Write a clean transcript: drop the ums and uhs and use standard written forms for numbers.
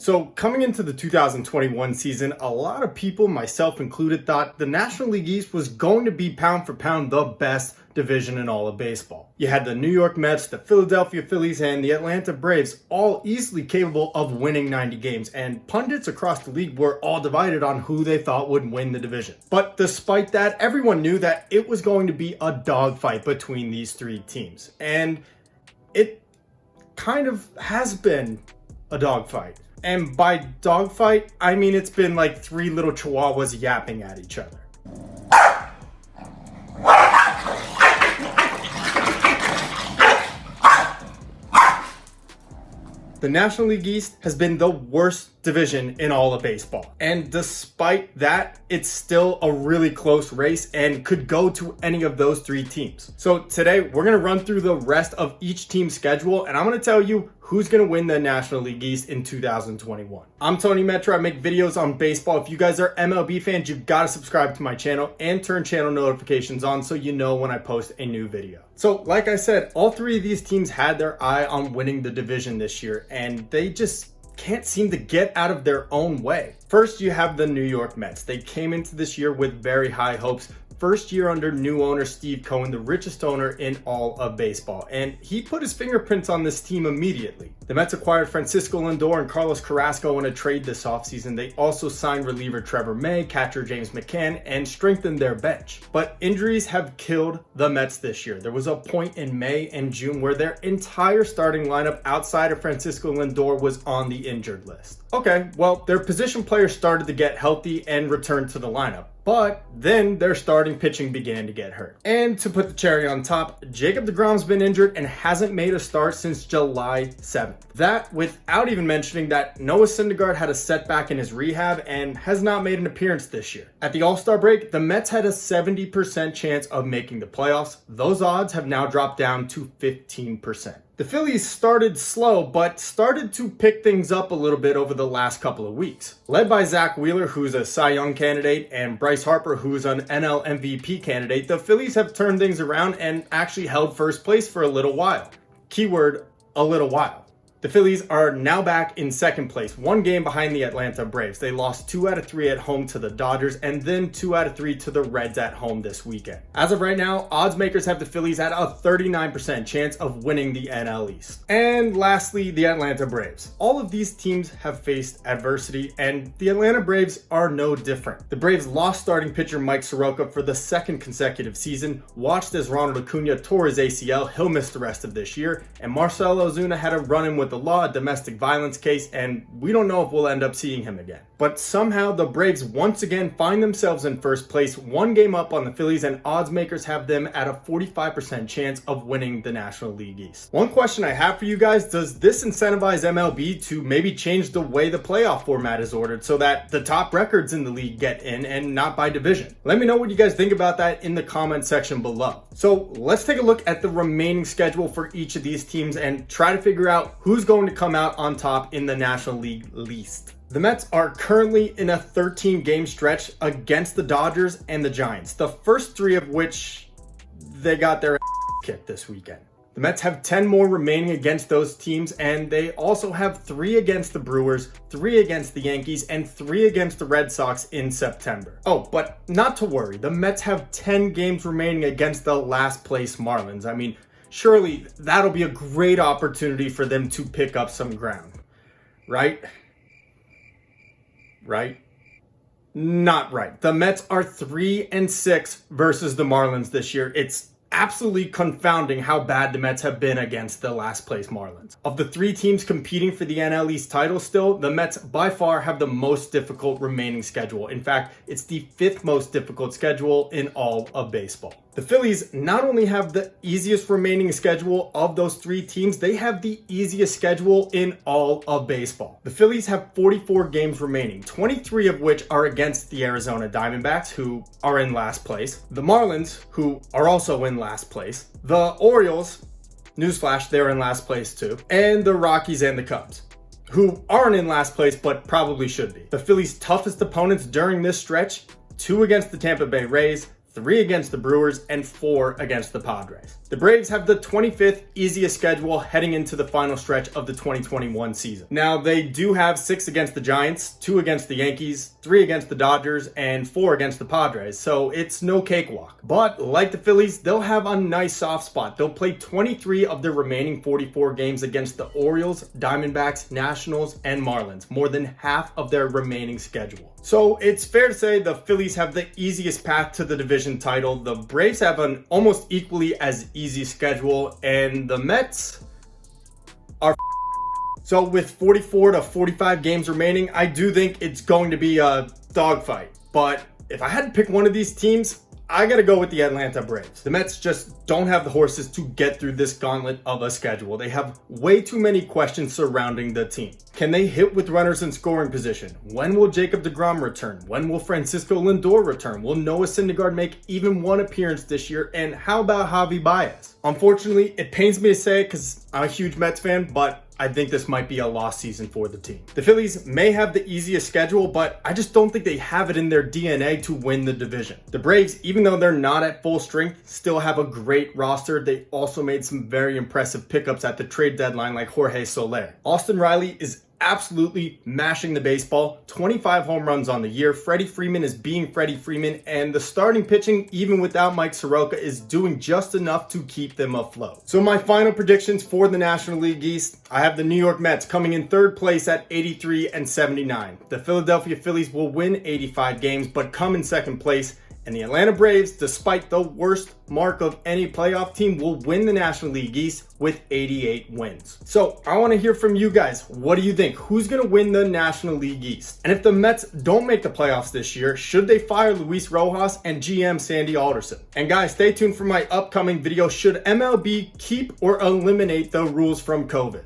So coming into the 2021 season, a lot of people, myself included, thought the National League East was going to be pound for pound the best division in all of baseball. You had the New York Mets, the Philadelphia Phillies, and the Atlanta Braves all easily capable of winning 90 games, and pundits across the league were all divided on who they thought would win the division. But despite that, everyone knew that it was going to be a dogfight between these three teams, and it kind of has been a dogfight. And by dogfight, I mean it's been like three little chihuahuas yapping at each other. The National League East has been the worst division in all of baseball. And despite that, it's still a really close race and could go to any of those three teams. So today, we're going to run through the rest of each team's schedule, and I'm going to tell you who's going to win the National League East in 2021. I'm Tony Metro. I make videos on baseball. If you guys are MLB fans, you've got to subscribe to my channel and turn channel notifications on so you know when I post a new video. So like I said, all three of these teams had their eye on winning the division this year, and they just can't seem to get out of their own way. First, you have the New York Mets. They came into this year with very high hopes. First year under new owner Steve Cohen, the richest owner in all of baseball, and he put his fingerprints on this team immediately. The Mets acquired Francisco Lindor and Carlos Carrasco in a trade this offseason. They also signed reliever Trevor May, catcher James McCann, and strengthened their bench. But injuries have killed the Mets this year. There was a point in May and June where their entire starting lineup outside of Francisco Lindor was on the injured list. Okay, well, their position players started to get healthy and returned to the lineup. But then their starting pitching began to get hurt. And to put the cherry on top, Jacob deGrom's been injured and hasn't made a start since July 7th. That without even mentioning that Noah Syndergaard had a setback in his rehab and has not made an appearance this year. At the All-Star break, the Mets had a 70% chance of making the playoffs. Those odds have now dropped down to 15%. The Phillies started slow, but started to pick things up a little bit over the last couple of weeks. Led by Zach Wheeler, who's a Cy Young candidate, and Bryce Harper, who's an NL MVP candidate, the Phillies have turned things around and actually held first place for a little while. Keyword, a little while. The Phillies are now back in second place, one game behind the Atlanta Braves. They lost 2 out of 3 at home to the Dodgers and then 2 out of 3 to the Reds at home this weekend. As of right now, odds makers have the Phillies at a 39% chance of winning the NL East. And lastly, the Atlanta Braves. All of these teams have faced adversity, and the Atlanta Braves are no different. The Braves lost starting pitcher Mike Soroka for the second consecutive season, watched as Ronald Acuna tore his ACL, he'll miss the rest of this year, and Marcell Ozuna had a run-in with the law, a domestic violence case, and we don't know if we'll end up seeing him again. But somehow the Braves once again find themselves in first place, one game up on the Phillies, and odds makers have them at a 45% chance of winning the National League East. One question I have for you guys, does this incentivize MLB to maybe change the way the playoff format is ordered so that the top records in the league get in and not by division? Let me know what you guys think about that in the comment section below. So let's take a look at the remaining schedule for each of these teams and try to figure out who's going to come out on top in the National League East. The Mets are currently in a 13-game stretch against the Dodgers and the Giants, the first 3 of which they got their kicked this weekend. The Mets have 10 more remaining against those teams, and they also have 3 against the Brewers, 3 against the Yankees, and 3 against the Red Sox in September. Oh, but not to worry, the Mets have 10 games remaining against the last place Marlins. I mean, surely that'll be a great opportunity for them to pick up some ground, right? Right? Not right. The Mets are 3-6 versus the Marlins this year. It's absolutely confounding how bad the Mets have been against the last place Marlins. Of the 3 teams competing for the NL East title still, the Mets by far have the most difficult remaining schedule. In fact, it's the 5th most difficult schedule in all of baseball. The Phillies not only have the easiest remaining schedule of those 3 teams, they have the easiest schedule in all of baseball. The Phillies have 44 games remaining, 23 of which are against the Arizona Diamondbacks, who are in last place, the Marlins, who are also in last place, the Orioles, newsflash, they're in last place too, and the Rockies and the Cubs, who aren't in last place but probably should be. The Phillies' toughest opponents during this stretch, 2 against the Tampa Bay Rays, 3 against the Brewers, and 4 against the Padres. The Braves have the 25th easiest schedule heading into the final stretch of the 2021 season. Now, they do have 6 against the Giants, 2 against the Yankees, 3 against the Dodgers, and 4 against the Padres, so it's no cakewalk. But like the Phillies, they'll have a nice soft spot. They'll play 23 of their remaining 44 games against the Orioles, Diamondbacks, Nationals, and Marlins, more than half of their remaining schedule. So it's fair to say the Phillies have the easiest path to the division title. The Braves have an almost equally as easy schedule, and the Mets are so with 44 to 45 games remaining, I do think it's going to be a dogfight. But if I had to pick one of these teams, I gotta go with the Atlanta Braves. The Mets just don't have the horses to get through this gauntlet of a schedule. They have way too many questions surrounding the team. Can they hit with runners in scoring position? When will Jacob deGrom return? When will Francisco Lindor return? Will Noah Syndergaard make even one appearance this year? And how about Javi Baez? Unfortunately, it pains me to say it because I'm a huge Mets fan, but I think this might be a lost season for the team. The Phillies may have the easiest schedule, but I just don't think they have it in their DNA to win the division. The Braves, even though they're not at full strength, still have a great roster. They also made some very impressive pickups at the trade deadline like Jorge Soler. Austin Riley is absolutely mashing the baseball. 25 home runs on the year. Freddie Freeman is being Freddie Freeman, and the starting pitching, even without Mike Soroka, is doing just enough to keep them afloat. So my final predictions for the National League East, I have the New York Mets coming in 3rd place at 83 and 79. The Philadelphia Phillies will win 85 games, but come in 2nd place. And the Atlanta Braves, despite the worst mark of any playoff team, will win the National League East with 88 wins. So I want to hear from you guys. What do you think? Who's going to win the National League East? And if the Mets don't make the playoffs this year, should they fire Luis Rojas and GM Sandy Alderson? And guys, stay tuned for my upcoming video. Should MLB keep or eliminate the rules from COVID?